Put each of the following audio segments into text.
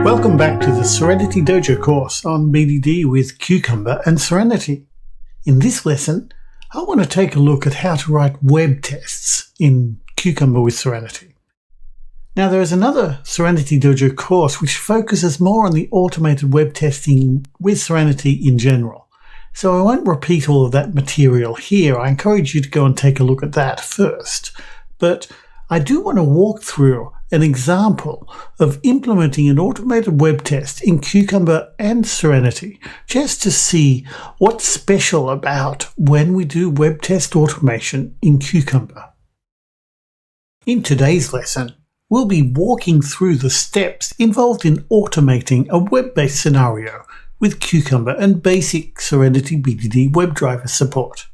Welcome back to the Serenity Dojo course on BDD with Cucumber and Serenity. In this lesson, I want to take a look at how to write web tests in Cucumber with Serenity. Now there is another Serenity Dojo course which focuses more on the automated web testing with Serenity in general. So I won't repeat all of that material here. I encourage you to go and take a look at that first. But I do want to walk through an example of implementing an automated web test in Cucumber and Serenity, just to see what's special about when we do web test automation in Cucumber. In today's lesson, we'll be walking through the steps involved in automating a web-based scenario with Cucumber and basic Serenity BDD WebDriver support.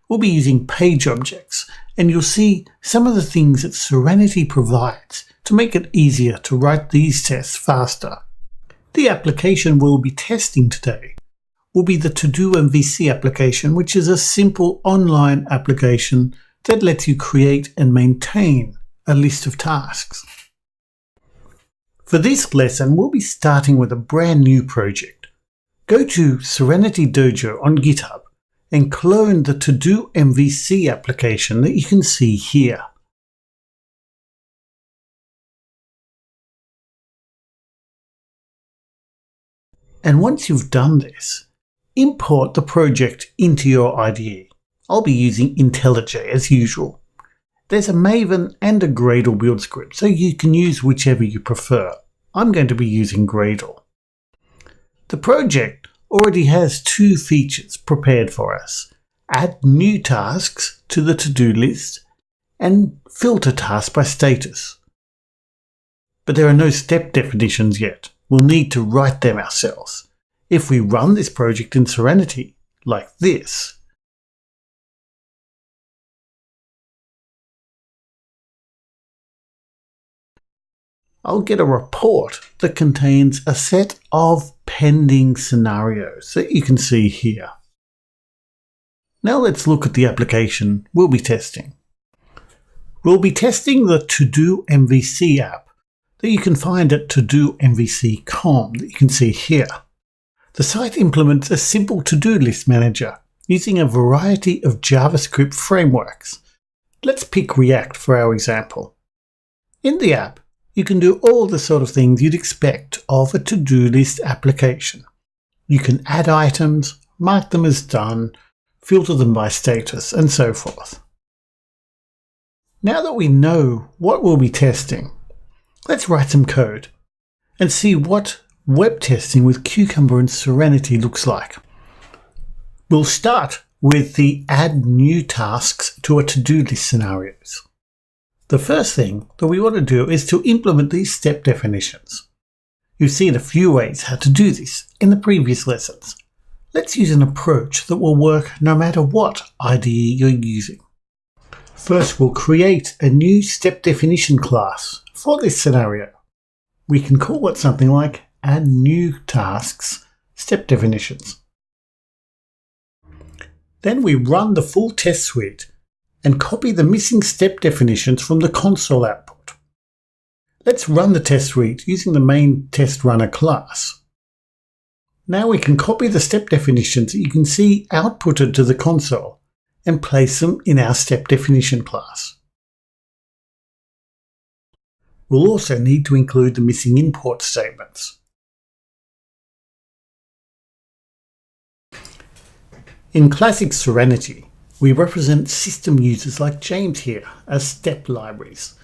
We'll be using page objects, and you'll see some of the things that Serenity provides to make it easier to write these tests faster. The application we'll be testing today will be the To-Do MVC application, which is a simple online application that lets you create and maintain a list of tasks. For this lesson, we'll be starting with a brand new project. Go to Serenity Dojo on GitHub and clone the To-Do MVC application that you can see here. And once you've done this, import the project into your IDE. I'll be using IntelliJ as usual. There's a Maven and a Gradle build script, so you can use whichever you prefer. I'm going to be using Gradle. The project already has two features prepared for us: add new tasks to the to-do list and filter tasks by status. But there are no step definitions yet. We'll need to write them ourselves. If we run this project in Serenity, like this, I'll get a report that contains a set of pending scenarios that you can see here. Now let's look at the application we'll be testing. We'll be testing the To-Do MVC app that you can find at todomvc.com that you can see here. The site implements a simple to-do list manager using a variety of JavaScript frameworks. Let's pick React for our example. In the app, you can do all the sort of things you'd expect of a to-do list application. You can add items, mark them as done, filter them by status, and so forth. Now that we know what we'll be testing, let's write some code and see what web testing with Cucumber and Serenity looks like. We'll start with the add new tasks to a to-do list scenarios. The first thing that we want to do is to implement these step definitions. You've seen a few ways how to do this in the previous lessons. Let's use an approach that will work no matter what IDE you're using. First, we'll create a new step definition class for this scenario. We can call it something like add new tasks step definitions. Then we run the full test suite and copy the missing step definitions from the console output. Let's run the test suite using the main test runner class. Now we can copy the step definitions that you can see outputted to the console and place them in our step definition class. We'll also need to include the missing import statements. In classic Serenity, we represent system users like James here as step libraries.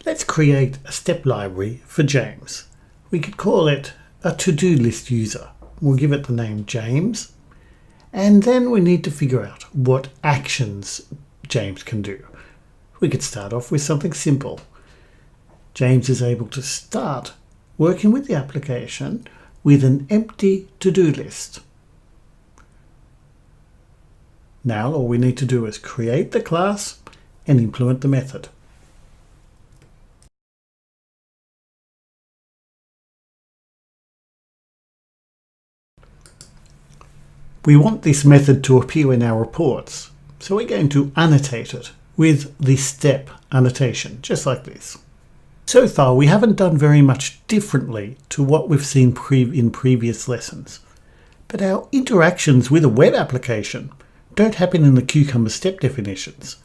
Let's create a step library for James. We could call it a to-do list user. We'll give it the name James, and then we need to figure out what actions James can do. We could start off with something simple. James is able to start working with the application with an empty to-do list. Now all we need to do is create the class and implement the method. We want this method to appear in our reports, so we're going to annotate it with the step annotation, just like this. So far, we haven't done very much differently to what we've seen in previous lessons. But our interactions with a web application don't happen in the Cucumber step definitions.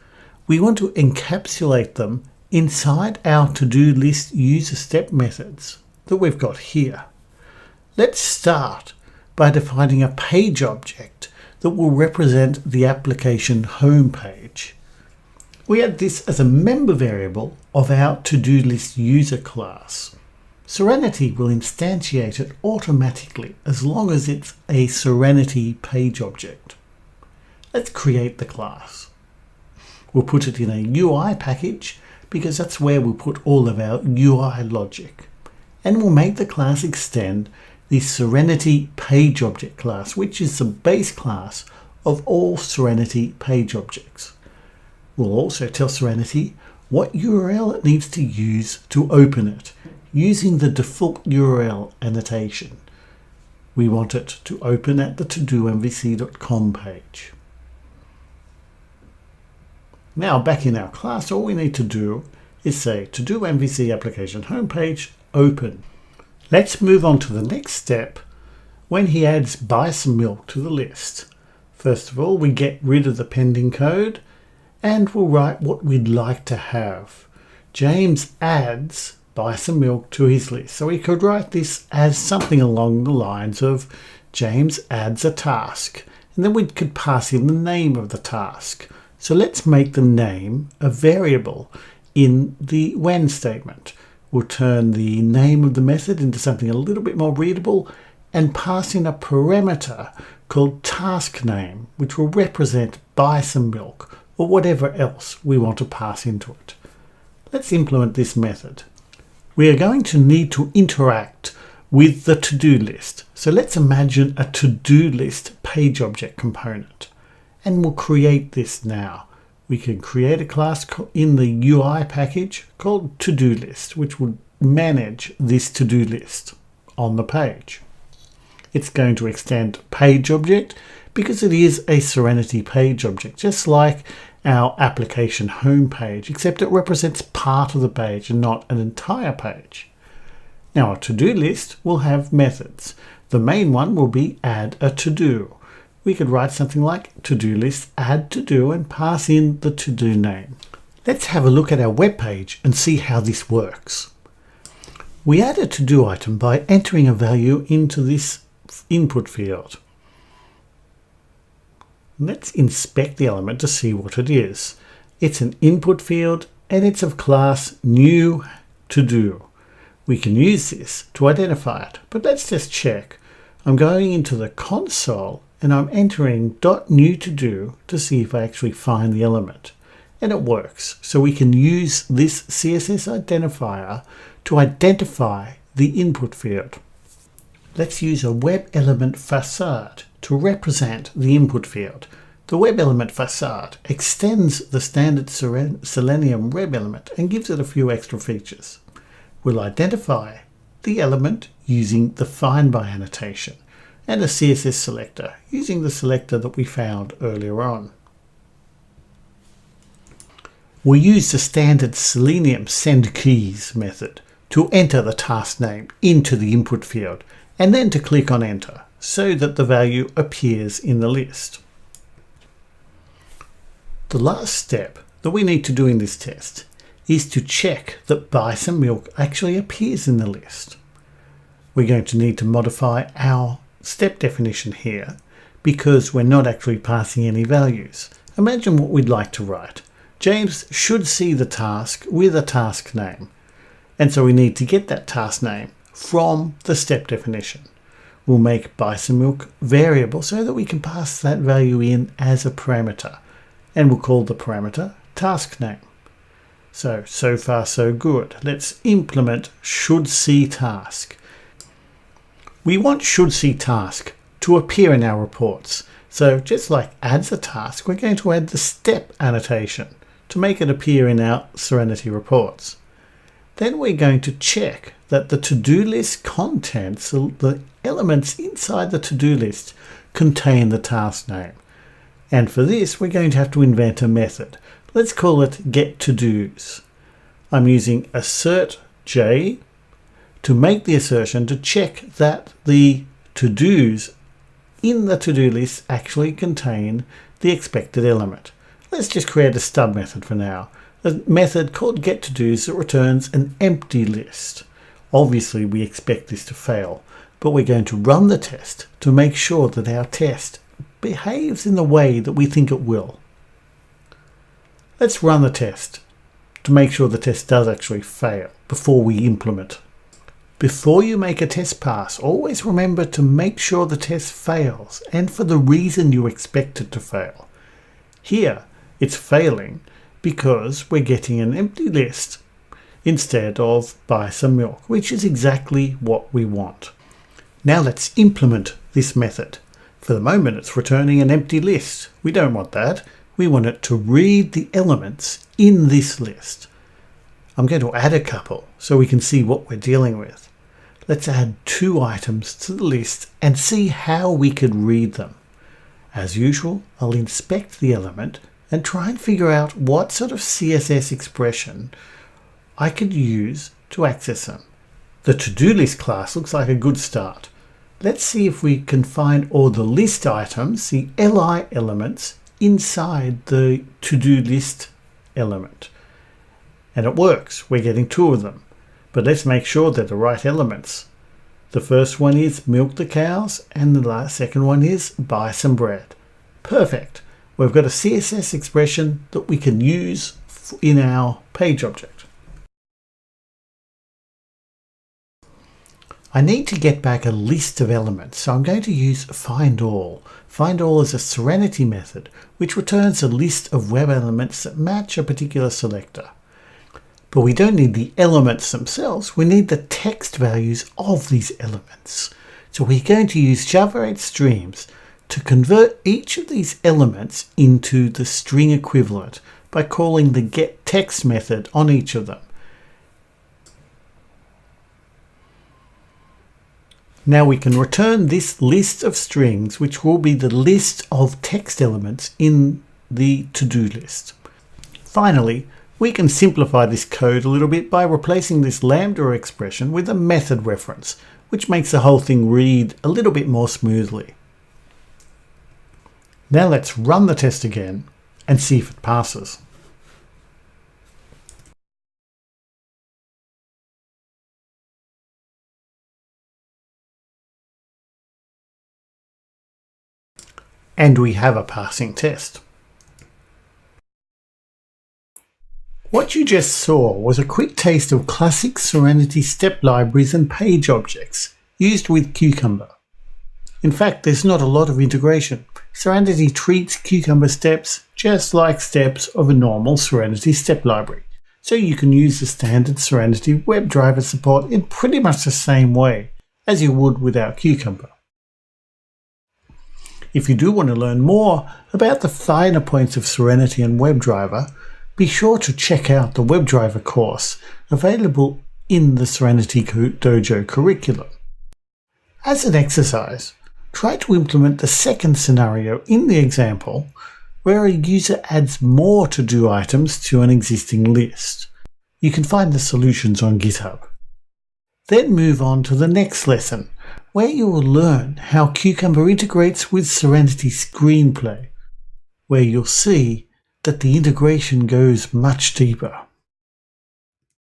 We want to encapsulate them inside our to-do list user step methods that we've got here. Let's start by defining a page object that will represent the application home page. We add this as a member variable of our to-do list user class. Serenity will instantiate it automatically as long as it's a Serenity page object. Let's create the class. We'll put it in a UI package because that's where we'll put all of our UI logic. And we'll make the class extend the Serenity page object class, which is the base class of all Serenity page objects. We'll also tell Serenity what URL it needs to use to open it, using the default URL annotation. We want it to open at the todomvc.com page. Now back in our class, all we need to do is say todomvc application homepage open. Let's move on to the next step when he adds buy some milk to the list. First of all, we get rid of the pending code and we'll write what we'd like to have. James adds buy some milk to his list. So we could write this as something along the lines of James adds a task. And then we could pass in the name of the task. So let's make the name a variable in the when statement. We'll turn the name of the method into something a little bit more readable and pass in a parameter called task name, which will represent buy some milk or whatever else we want to pass into it. Let's implement this method. We are going to need to interact with the to-do list. So let's imagine a to-do list page object component. And we'll create this now. We can create a class in the UI package called to-do list, which will manage this to-do list on the page. It's going to extend page object because it is a Serenity page object, just like our application home page, except it represents part of the page and not an entire page. Now our to-do list will have methods. The main one will be add a to-do. We could write something like to-do list add to-do and pass in the to-do name. Let's have a look at our web page and see how this works. We add a to-do item by entering a value into this input field. Let's inspect the element to see what it is. It's an input field and it's of class new to do. We can use this to identify it, but let's just check. I'm going into the console and I'm entering .new to do to see if I actually find the element. And it works. So we can use this CSS identifier to identify the input field. Let's use a web element facade to represent the input field. The web element facade extends the standard Selenium web element and gives it a few extra features. We'll identify the element using the find by annotation and a CSS selector using the selector that we found earlier on. We use the standard Selenium send keys method to enter the task name into the input field and then to click on enter so that the value appears in the list. The last step that we need to do in this test is to check that buy some milk actually appears in the list. We're going to need to modify our step definition here because we're not actually passing any values. Imagine what we'd like to write. James should see the task with a task name. And so we need to get that task name from the step definition. We'll make buy some milk variable so that we can pass that value in as a parameter. And we'll call the parameter task name. So far so good. Let's implement should see task. We want should see task to appear in our reports. So just like adds a task, we're going to add the step annotation to make it appear in our Serenity reports. Then we're going to check that the to-do list contents, the elements inside the to-do list, contain the task name. And for this, we're going to have to invent a method. Let's call it getToDos. I'm using assert J to make the assertion to check that the to-dos in the to-do list actually contain the expected element. Let's just create a stub method for now. A method called getToDos that returns an empty list. Obviously we expect this to fail, but we're going to run the test to make sure that our test behaves in the way that we think it will. Let's run the test to make sure the test does actually fail before we implement. Before you make a test pass, always remember to make sure the test fails and for the reason you expect it to fail. Here, it's failing because we're getting an empty list instead of buy some milk, which is exactly what we want. Now let's implement this method. For the moment, it's returning an empty list. We don't want that. We want it to read the elements in this list. I'm going to add a couple so we can see what we're dealing with. Let's add 2 items to the list and see how we could read them. As usual, I'll inspect the element and try and figure out what sort of CSS expression I could use to access them. The to-do list class looks like a good start. Let's see if we can find all the list items, the li elements, inside the to-do list element. And it works. We're getting 2 of them. But let's make sure they're the right elements. The first one is milk the cows and the second one is buy some bread. Perfect. We've got a CSS expression that we can use in our page object. I need to get back a list of elements, so I'm going to use findAll. FindAll is a Serenity method which returns a list of web elements that match a particular selector. But we don't need the elements themselves, we need the text values of these elements. So we're going to use Java 8 streams to convert each of these elements into the string equivalent by calling the getText method on each of them. Now we can return this list of strings, which will be the list of text elements in the to-do list. Finally, we can simplify this code a little bit by replacing this lambda expression with a method reference, which makes the whole thing read a little bit more smoothly. Now let's run the test again and see if it passes. And we have a passing test. What you just saw was a quick taste of classic Serenity step libraries and page objects used with Cucumber. In fact, there's not a lot of integration. Serenity treats Cucumber steps just like steps of a normal Serenity step library. So you can use the standard Serenity WebDriver support in pretty much the same way as you would without Cucumber. If you do want to learn more about the finer points of Serenity and WebDriver, be sure to check out the WebDriver course available in the Serenity Dojo curriculum. As an exercise, try to implement the second scenario in the example where a user adds more to-do items to an existing list. You can find the solutions on GitHub. Then move on to the next lesson, where you will learn how Cucumber integrates with Serenity Screenplay, where you'll see that the integration goes much deeper.